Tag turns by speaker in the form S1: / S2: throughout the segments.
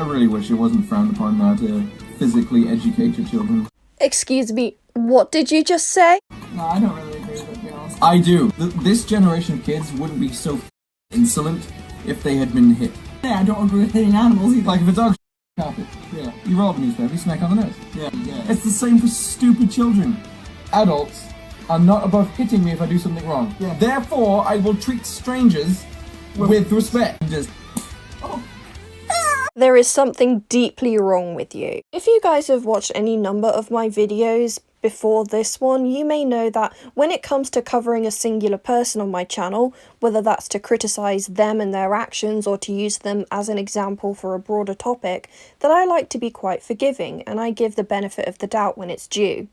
S1: really wish it wasn't frowned upon now to physically educate your children.
S2: Excuse me, what did you just say?
S3: No, I don't really agree with it, to be honest.
S1: I do. This generation of kids wouldn't be so insolent if they had been hit.
S3: Yeah, I don't agree with hitting animals either.
S1: Like if a dog carpet,
S3: Yeah.
S1: you roll up a newspaper, you smack on the nose.
S3: Yeah.
S1: It's the same for stupid children. Adults are not above hitting me if I do something wrong.
S3: Yeah.
S1: Therefore, I will treat strangers with respect. Just
S2: There is something deeply wrong with you. If you guys have watched any number of my videos before this one, you may know that when it comes to covering a singular person on my channel, whether that's to criticize them and their actions or to use them as an example for a broader topic, that I like to be quite forgiving and I give the benefit of the doubt when it's due.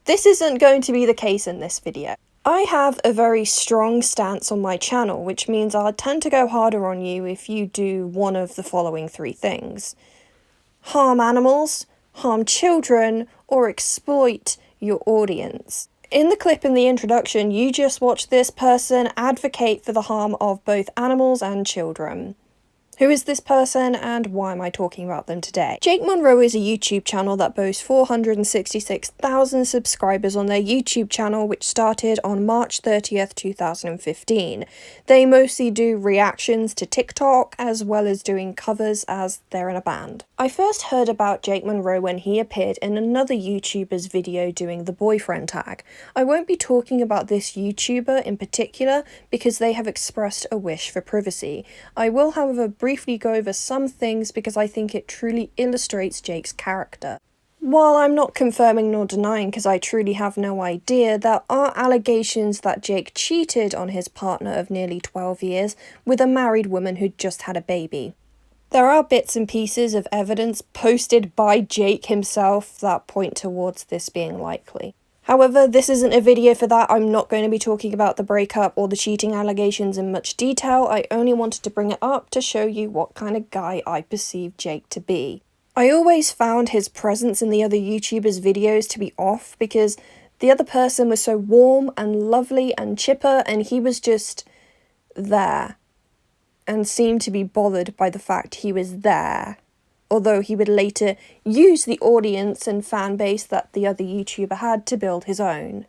S2: This isn't going to be the case in this video. I have a very strong stance on my channel, which means I'll tend to go harder on you if you do one of the following three things: harm animals, harm children, or exploit your audience. In the clip in the introduction, you just watched this person advocate for the harm of both animals and children. Who is this person and why am I talking about them today? Jake Munro is a YouTube channel that boasts 466,000 subscribers on their YouTube channel, which started on March 30th, 2015. They mostly do reactions to TikTok as well as doing covers as they're in a band. I first heard about Jake Munro when he appeared in another YouTuber's video doing the boyfriend tag. I won't be talking about this YouTuber in particular because they have expressed a wish for privacy. I will, however, briefly go over some things because I think it truly illustrates Jake's character. While I'm not confirming nor denying because I truly have no idea, there are allegations that Jake cheated on his partner of nearly 12 years with a married woman who'd just had a baby. There are bits and pieces of evidence posted by Jake himself that point towards this being likely. However, this isn't a video for that. I'm not going to be talking about the breakup or the cheating allegations in much detail. I only wanted to bring it up to show you what kind of guy I perceive Jake to be. I always found his presence in the other YouTubers' videos to be off because the other person was so warm and lovely and chipper and he was just there and seemed to be bothered by the fact he was there. Although he would later use the audience and fan base that the other YouTuber had to build his own.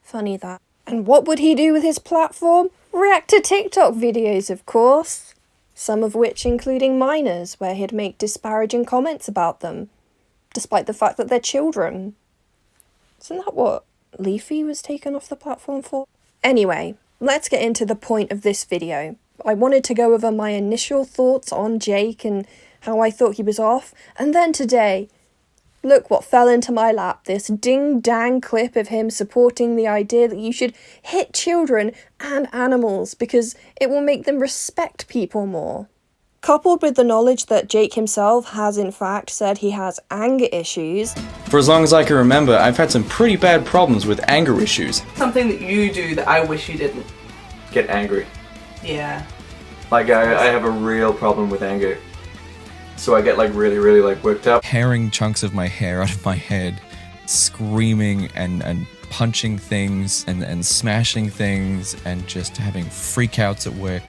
S2: Funny that. And what would he do with his platform? React to TikTok videos, of course. Some of which including minors, where he'd make disparaging comments about them, despite the fact that they're children. Isn't that what Leafy was taken off the platform for? Anyway, let's get into the point of this video. I wanted to go over my initial thoughts on Jake and how I thought he was off, and then today, look what fell into my lap, this ding-dang clip of him supporting the idea that you should hit children and animals because it will make them respect people more. Coupled with the knowledge that Jake himself has in fact said he has anger issues.
S4: For as long as I can remember, I've had some pretty bad problems with anger issues.
S5: Something that you do that I wish you didn't.
S4: Get angry.
S5: Yeah.
S4: Like, I have a real problem with anger. So I get like really like worked up.
S6: Tearing chunks of my hair out of my head, screaming and punching things and smashing things and just having freakouts at work.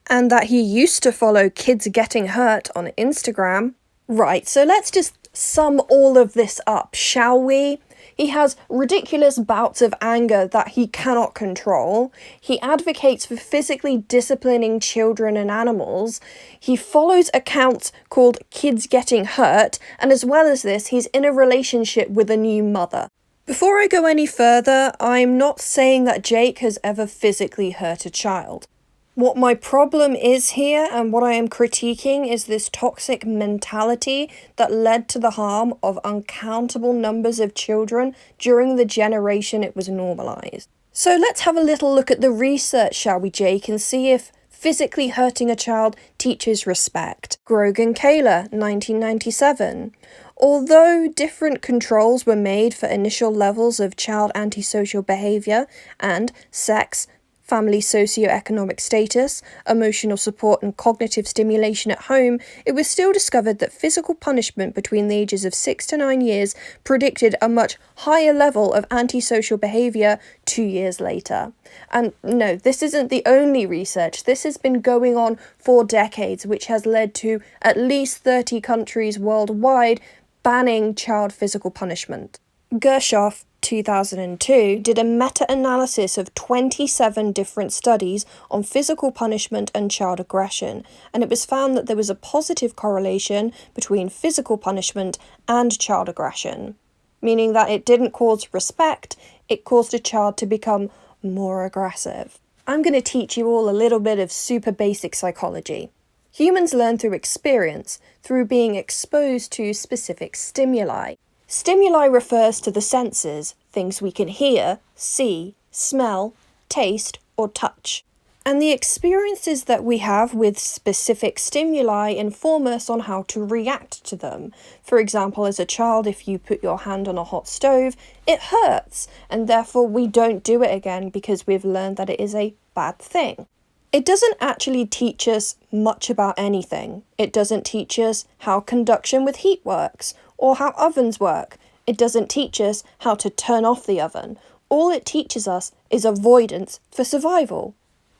S2: And that he used to follow Kids Getting Hurt on Instagram. Right, so let's just sum all of this up, shall we? He has ridiculous bouts of anger that he cannot control. He advocates for physically disciplining children and animals. He follows accounts called Kids Getting Hurt, and as well as this, he's in a relationship with a new mother. Before I go any further, I'm not saying that Jake has ever physically hurt a child. What my problem is here and what I am critiquing is this toxic mentality that led to the harm of uncountable numbers of children during the generation it was normalised. So let's have a little look at the research, shall we, Jake, and see if physically hurting a child teaches respect. Grogan Kayla, 1997. Although different controls were made for initial levels of child antisocial behaviour and sex, family socioeconomic status, emotional support and cognitive stimulation at home, it was still discovered that physical punishment between the ages of 6 to 9 years predicted a much higher level of antisocial behaviour 2 years later. And no, this isn't the only research. This has been going on for decades, which has led to at least 30 countries worldwide banning child physical punishment. Gershoff, 2002, did a meta-analysis of 27 different studies on physical punishment and child aggression, and it was found that there was a positive correlation between physical punishment and child aggression, meaning that it didn't cause respect, it caused a child to become more aggressive. I'm going to teach you all a little bit of super basic psychology. Humans learn through experience, through being exposed to specific stimuli. Stimuli refers to the senses, things we can hear, see, smell, taste, or touch. And the experiences that we have with specific stimuli inform us on how to react to them. For example, as a child, if you put your hand on a hot stove, it hurts, and therefore we don't do it again because we've learned that it is a bad thing. It doesn't actually teach us much about anything. It doesn't teach us how conduction with heat works, or how ovens work. It doesn't teach us how to turn off the oven. All it teaches us is avoidance for survival.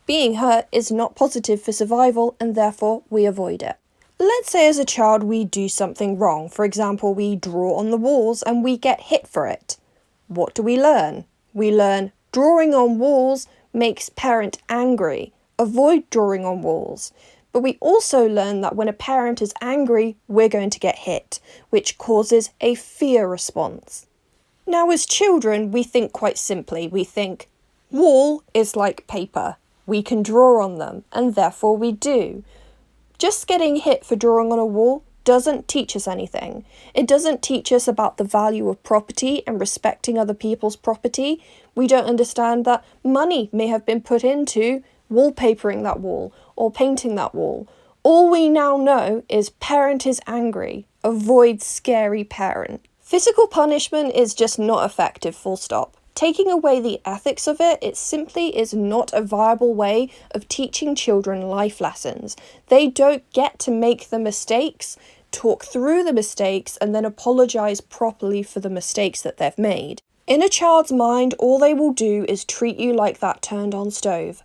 S2: Being hurt is not positive for survival, and therefore we avoid it. Let's say as a child we do something wrong. For example, we draw on the walls and we get hit for it. What do we learn? We learn drawing on walls makes parent angry. Avoid drawing on walls. But we also learn that when a parent is angry, we're going to get hit, which causes a fear response. Now, as children, we think quite simply. We think, wall is like paper. We can draw on them, and therefore we do. Just getting hit for drawing on a wall doesn't teach us anything. It doesn't teach us about the value of property and respecting other people's property. We don't understand that money may have been put into wallpapering that wall or painting that wall. All we now know is parent is angry. Avoid scary parent. Physical punishment is just not effective, full stop. Taking away the ethics of it, it simply is not a viable way of teaching children life lessons. They don't get to make the mistakes, talk through the mistakes, and then apologise properly for the mistakes that they've made. In a child's mind, all they will do is treat you like that turned on stove.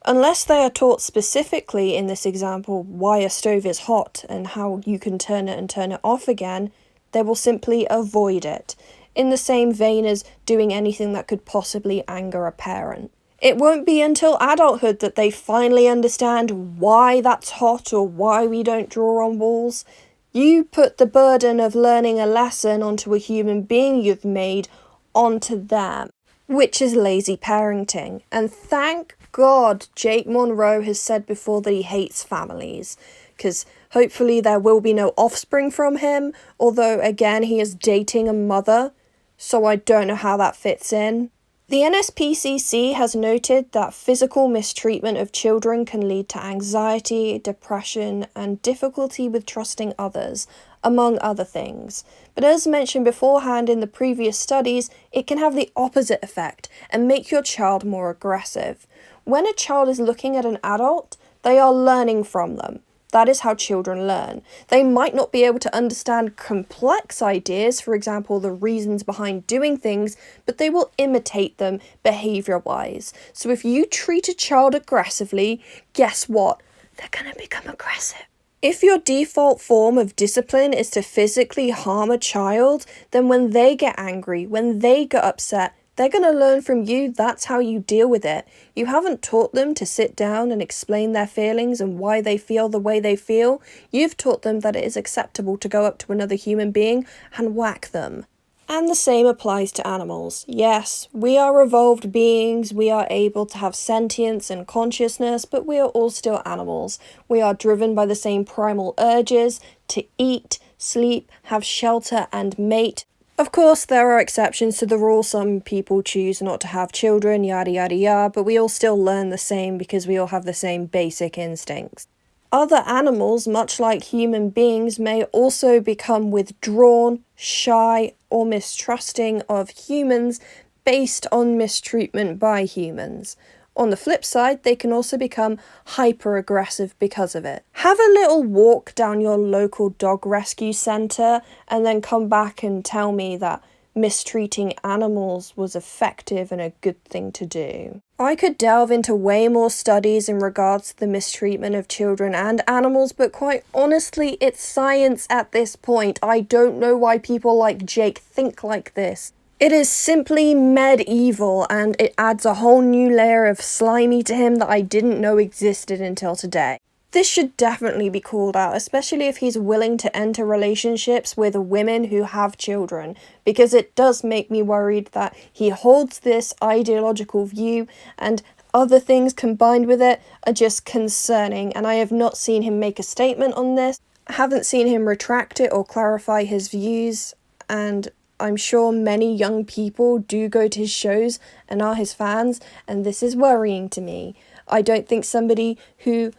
S2: Unless they are taught specifically in this example why a stove is hot and how you can turn it and turn it off again, they will simply avoid it, in the same vein as doing anything that could possibly anger a parent. It won't be until adulthood that they finally understand why that's hot or why we don't draw on walls. You put the burden of learning a lesson onto a human being you've made onto them, which is lazy parenting. And thank God Jake Munro has said before that he hates families, because hopefully there will be no offspring from him, although again he is dating a mother, so I don't know how that fits in. The NSPCC has noted that physical mistreatment of children can lead to anxiety, depression, and difficulty with trusting others, among other things. But as mentioned beforehand in the previous studies, it can have the opposite effect and make your child more aggressive. When a child is looking at an adult, they are learning from them. That is how children learn. They might not be able to understand complex ideas, for example, the reasons behind doing things, but they will imitate them behaviour-wise. So if you treat a child aggressively, guess what? They're going to become aggressive. If your default form of discipline is to physically harm a child, then when they get angry, when they get upset, they're going to learn from you. That's how you deal with it. You haven't taught them to sit down and explain their feelings and why they feel the way they feel. You've taught them that it is acceptable to go up to another human being and whack them. And the same applies to animals. Yes, we are evolved beings, we are able to have sentience and consciousness, but we are all still animals. We are driven by the same primal urges to eat, sleep, have shelter, and mate. Of course, there are exceptions to the rule. Some people choose not to have children, yada yada yada, but we all still learn the same because we all have the same basic instincts. Other animals, much like human beings, may also become withdrawn, shy, or mistrusting of humans based on mistreatment by humans. On the flip side, they can also become hyper-aggressive because of it. Have a little walk down your local dog rescue centre and then come back and tell me that mistreating animals was effective and a good thing to do. I could delve into way more studies in regards to the mistreatment of children and animals, but quite honestly, it's science at this point. I don't know why people like Jake think like this. It is simply medieval, and it adds a whole new layer of slimy to him that I didn't know existed until today. This should definitely be called out, especially if he's willing to enter relationships with women who have children, because it does make me worried that he holds this ideological view, and other things combined with it are just concerning, and I have not seen him make a statement on this. I haven't seen him retract it or clarify his views, and I'm sure many young people do go to his shows and are his fans, and this is worrying to me. I don't think somebody who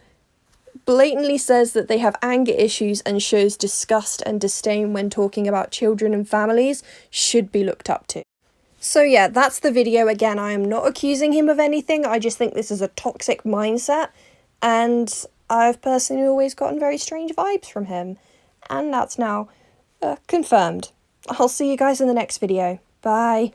S2: blatantly says that they have anger issues and shows disgust and disdain when talking about children and families should be looked up to. So yeah, that's the video. Again, I am not accusing him of anything, I just think this is a toxic mindset, and I've personally always gotten very strange vibes from him, and that's now confirmed. I'll see you guys in the next video. Bye.